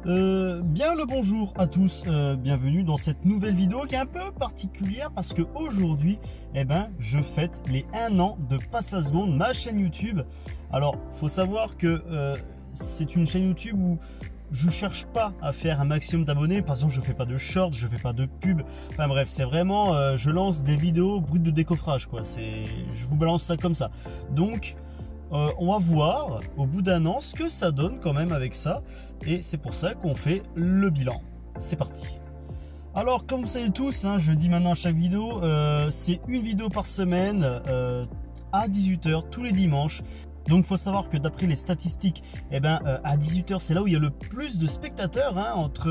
Bien le bonjour à tous, bienvenue dans cette nouvelle vidéo qui est un peu particulière parce que aujourd'hui, je fête les 1 an de Passe à Seconde, ma chaîne YouTube. Alors, faut savoir que c'est une chaîne YouTube où je cherche pas à faire un maximum d'abonnés. Par exemple, je fais pas de shorts, je fais pas de pub. Enfin bref, c'est vraiment, je lance des vidéos brutes de décoffrage, quoi. Je vous balance ça comme ça. Donc on va voir au bout d'1 an ce que ça donne quand même avec ça, et c'est pour ça qu'on fait le bilan. C'est parti. Alors comme vous savez tous, je dis maintenant à chaque vidéo, c'est une vidéo par semaine à 18 h tous les dimanches. Donc il faut savoir que d'après les statistiques, à 18 h c'est là où il y a le plus de spectateurs, entre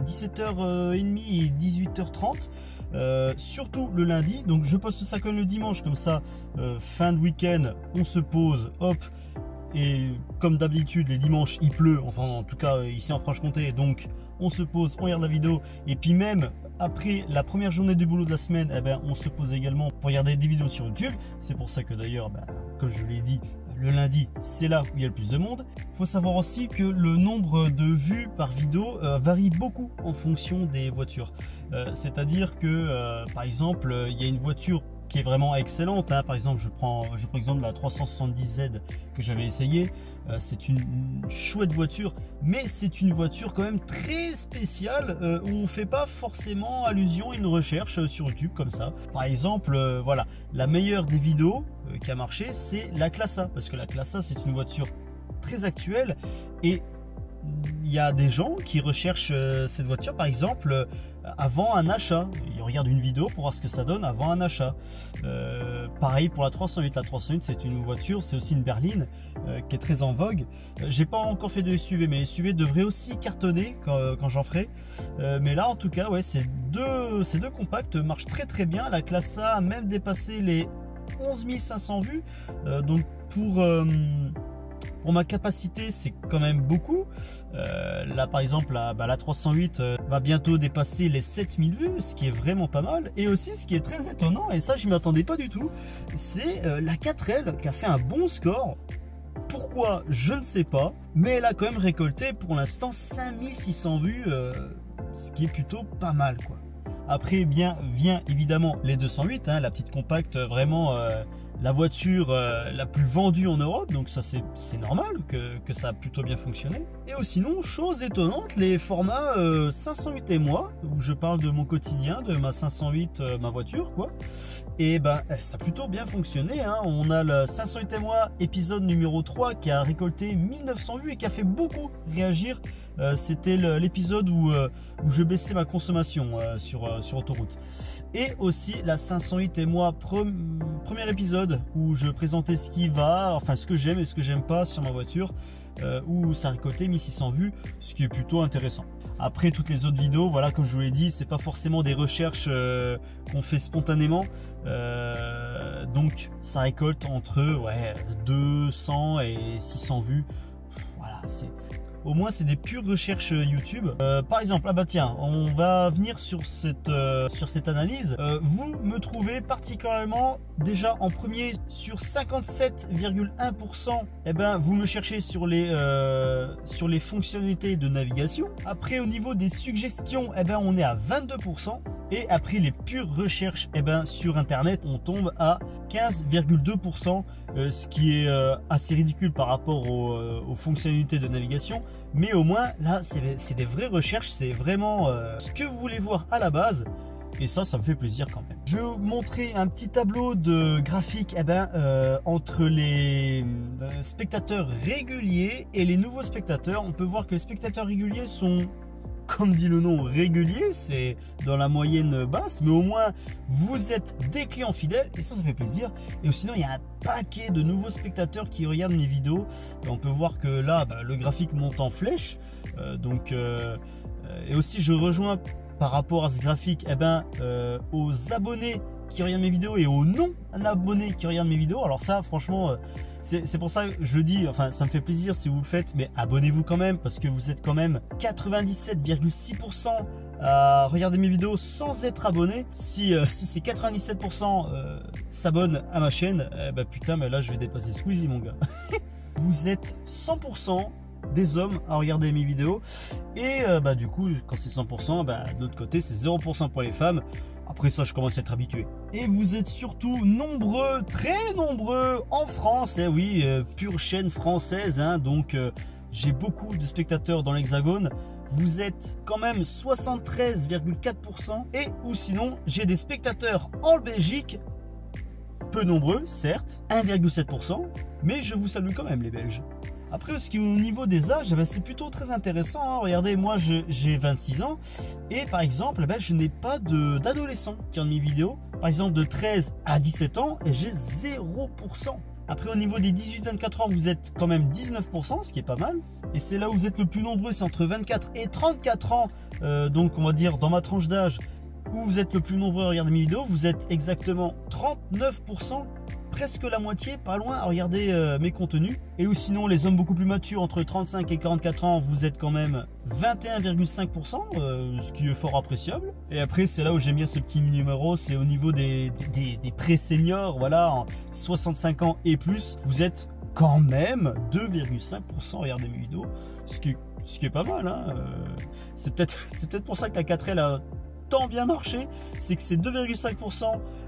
17h30 et 18h30. Surtout le lundi, donc je poste ça comme le dimanche, comme ça fin de week-end on se pose, hop, et comme d'habitude les dimanches il pleut, enfin en tout cas ici en Franche-Comté, donc on se pose, on regarde la vidéo, et puis même après la première journée du boulot de la semaine, on se pose également pour regarder des vidéos sur YouTube. C'est pour ça que d'ailleurs, comme je l'ai dit, le lundi c'est là où il y a le plus de monde. Il faut savoir aussi que le nombre de vues par vidéo varie beaucoup en fonction des voitures. C'est-à-dire que par exemple il y a une voiture qui est vraiment excellente, par exemple je prends exemple la 370Z que j'avais essayé. C'est une chouette voiture, mais c'est une voiture quand même très spéciale où on fait pas forcément allusion à une recherche sur YouTube comme ça. Par exemple, voilà, la meilleure des vidéos qui a marché, c'est la Classe A, parce que la Classe A c'est une voiture très actuelle, et il y a des gens qui recherchent cette voiture par exemple avant un achat. Ils regardent une vidéo pour voir ce que ça donne avant un achat. Pareil pour la 308. La 308 c'est une voiture, c'est aussi une berline qui est très en vogue. J'ai pas encore fait de SUV, mais les SUV devraient aussi cartonner quand j'en ferai. Mais là en tout cas, ces deux compacts marchent très bien. La Classe A a même dépassé les 11 500 vues. Donc pour ma capacité, c'est quand même beaucoup. Là par exemple la 308 va bientôt dépasser les 7000 vues, ce qui est vraiment pas mal. Et aussi ce qui est très étonnant, et ça je m'y attendais pas du tout, c'est la 4L qui a fait un bon score. Pourquoi, je ne sais pas, mais elle a quand même récolté pour l'instant 5600 vues, ce qui est plutôt pas mal, quoi. Après vient évidemment les 208, la petite compacte, vraiment la voiture la plus vendue en Europe, donc ça c'est normal que ça a plutôt bien fonctionné. Et sinon, chose étonnante, les formats 508 et moi, où je parle de mon quotidien, de ma 508, ma voiture quoi, et ça a plutôt bien fonctionné. On a le 508 et moi épisode numéro 3 qui a récolté 1900 vues et qui a fait beaucoup réagir. C'était l'épisode où je baissais ma consommation sur autoroute. Et aussi la 508 et moi, premier épisode où je présentais ce qui va, enfin ce que j'aime et ce que j'aime pas sur ma voiture, où ça a récolté 1600 vues, ce qui est plutôt intéressant. Après toutes les autres vidéos, voilà, comme je vous l'ai dit, c'est pas forcément des recherches qu'on fait spontanément, donc ça récolte entre 200 et 600 vues. Voilà, au moins c'est des pures recherches YouTube. Par exemple, tiens, on va venir sur cette analyse. Vous me trouvez particulièrement déjà en premier sur 57,1%. Vous me cherchez sur les fonctionnalités de navigation. Après au niveau des suggestions, on est à 22%. Et après les pures recherches, sur internet on tombe à 15,2%, ce qui est assez ridicule par rapport aux fonctionnalités de navigation. Mais au moins là c'est des vraies recherches, c'est vraiment ce que vous voulez voir à la base, et ça me fait plaisir quand même. Je vais vous montrer un petit tableau de graphique entre les spectateurs réguliers et les nouveaux spectateurs. On peut voir que les spectateurs réguliers sont, comme dit le nom, régulier, c'est dans la moyenne basse, mais au moins vous êtes des clients fidèles, et ça fait plaisir. Et sinon il y a un paquet de nouveaux spectateurs qui regardent mes vidéos, et on peut voir que là le graphique monte en flèche, et aussi je rejoins par rapport à ce graphique aux abonnés qui regardent mes vidéos et aux non-abonnés qui regardent mes vidéos. Alors ça franchement c'est pour ça que je le dis, enfin ça me fait plaisir si vous le faites, mais abonnez-vous quand même, parce que vous êtes quand même 97,6% à regarder mes vidéos sans être abonné. Si c'est 97% s'abonnent à ma chaîne, putain, mais là je vais dépasser Squeezie mon gars. Vous êtes 100% des hommes à regarder mes vidéos. Et du coup, quand c'est 100%, de l'autre côté, c'est 0% pour les femmes. Après ça, je commence à être habitué. Et vous êtes surtout nombreux, très nombreux en France. Eh oui, pure chaîne française, hein, donc j'ai beaucoup de spectateurs dans l'Hexagone. Vous êtes quand même 73,4%. Et ou sinon, j'ai des spectateurs en Belgique, peu nombreux, certes, 1,7%. Mais je vous salue quand même, les Belges. Après, ce qui est au niveau des âges, c'est plutôt très intéressant, hein. Regardez, moi j'ai 26 ans et par exemple, je n'ai pas d'adolescents qui ont mes vidéos. Par exemple, de 13 à 17 ans, et j'ai 0%. Après, au niveau des 18-24 ans, vous êtes quand même 19%, ce qui est pas mal. Et c'est là où vous êtes le plus nombreux, c'est entre 24 et 34 ans. Donc, on va dire dans ma tranche d'âge, où vous êtes le plus nombreux à regarder mes vidéos, vous êtes exactement 39%. Presque la moitié, pas loin, à regarder mes contenus. Et ou sinon, les hommes beaucoup plus matures, entre 35 et 44 ans, vous êtes quand même 21,5%, ce qui est fort appréciable. Et après, c'est là où j'aime bien ce petit numéro, c'est au niveau des pré-seniors, voilà, en 65 ans et plus, vous êtes quand même 2,5% à regarder mes vidéos, ce qui est pas mal, hein. C'est peut-être pour ça que la 4L a tant bien marché, c'est que ces 2,5%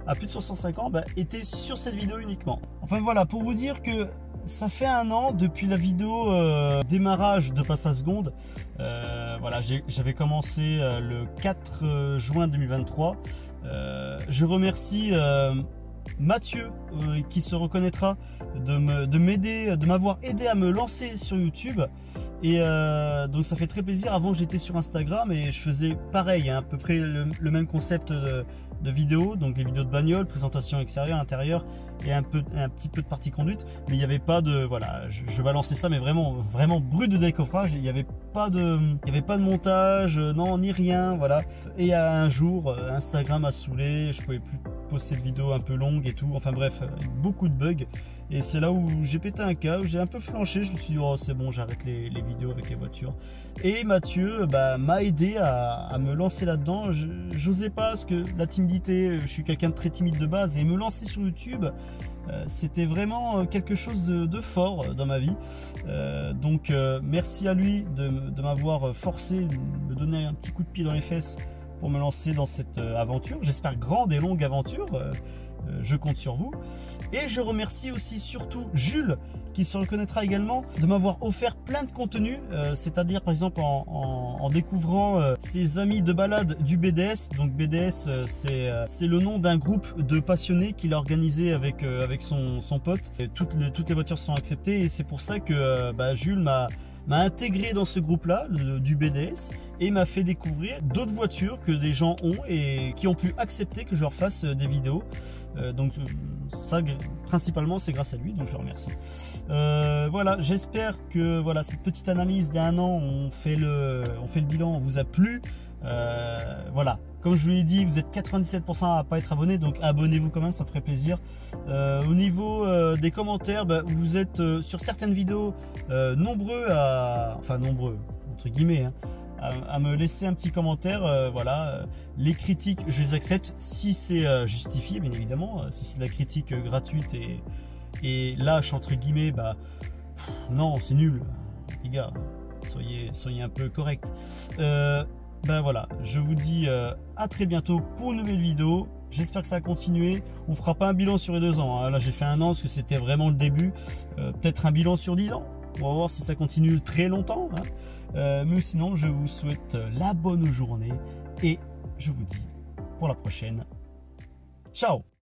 à plus de 65 ans étaient sur cette vidéo uniquement. Enfin voilà, pour vous dire que ça fait un an depuis la vidéo démarrage de Passe à Seconde. Voilà, j'avais commencé le 4 juin 2023. Je remercie Mathieu qui se reconnaîtra de m'aider, de m'avoir aidé à me lancer sur YouTube. Et donc ça fait très plaisir. Avant, j'étais sur Instagram et je faisais pareil, hein, à peu près le même concept de vidéos, donc les vidéos de bagnole, présentation extérieure, intérieure et un petit peu de partie conduite, mais il n'y avait pas de, voilà, je balançais ça, mais vraiment brut de décoffrage. Il n'y avait pas de montage, non, ni rien, voilà. Et un jour, Instagram a saoulé, je pouvais plus poster de vidéos un peu longues et tout, enfin bref, beaucoup de bugs. Et c'est là où j'ai pété un câble, j'ai un peu flanché, je me suis dit oh c'est bon, j'arrête les vidéos avec les voitures. Et Mathieu m'a aidé à me lancer là-dedans. J'osais pas parce que la timidité, je suis quelqu'un de très timide de base, et me lancer sur YouTube, c'était vraiment quelque chose de fort dans ma vie. Donc merci à lui de m'avoir forcé, de me donner un petit coup de pied dans les fesses pour me lancer dans cette aventure. J'espère grande et longue aventure. Je compte sur vous. Et je remercie aussi surtout Jules, qui se reconnaîtra également, de m'avoir offert plein de contenu, c'est-à-dire par exemple en découvrant ses amis de balade du BDS. Donc BDS, c'est le nom d'un groupe de passionnés qu'il a organisé avec son pote. Et toutes les voitures sont acceptées, et c'est pour ça que Jules m'a intégré dans ce groupe-là, du BDS, et m'a fait découvrir d'autres voitures que des gens ont et qui ont pu accepter que je leur fasse des vidéos. Donc ça, principalement, c'est grâce à lui, donc je le remercie. Voilà, j'espère que voilà, cette petite analyse d'un an, on fait le bilan, vous a plu. Voilà, comme je vous l'ai dit, vous êtes 97% à pas être abonné, donc abonnez-vous quand même, ça me ferait plaisir. Au niveau des commentaires, vous êtes sur certaines vidéos nombreux entre guillemets, hein, à me laisser un petit commentaire. Voilà, les critiques, je les accepte si c'est justifié, bien évidemment. Si c'est de la critique gratuite et lâche entre guillemets, non, c'est nul, les gars, soyez un peu corrects. Voilà, je vous dis à très bientôt pour une nouvelle vidéo. J'espère que ça va continuer. On fera pas un bilan sur les 2 ans, hein. Là j'ai fait 1 an parce que c'était vraiment le début. Peut-être un bilan sur 10 ans. On va voir si ça continue très longtemps, hein. Mais sinon, je vous souhaite la bonne journée et je vous dis pour la prochaine. Ciao!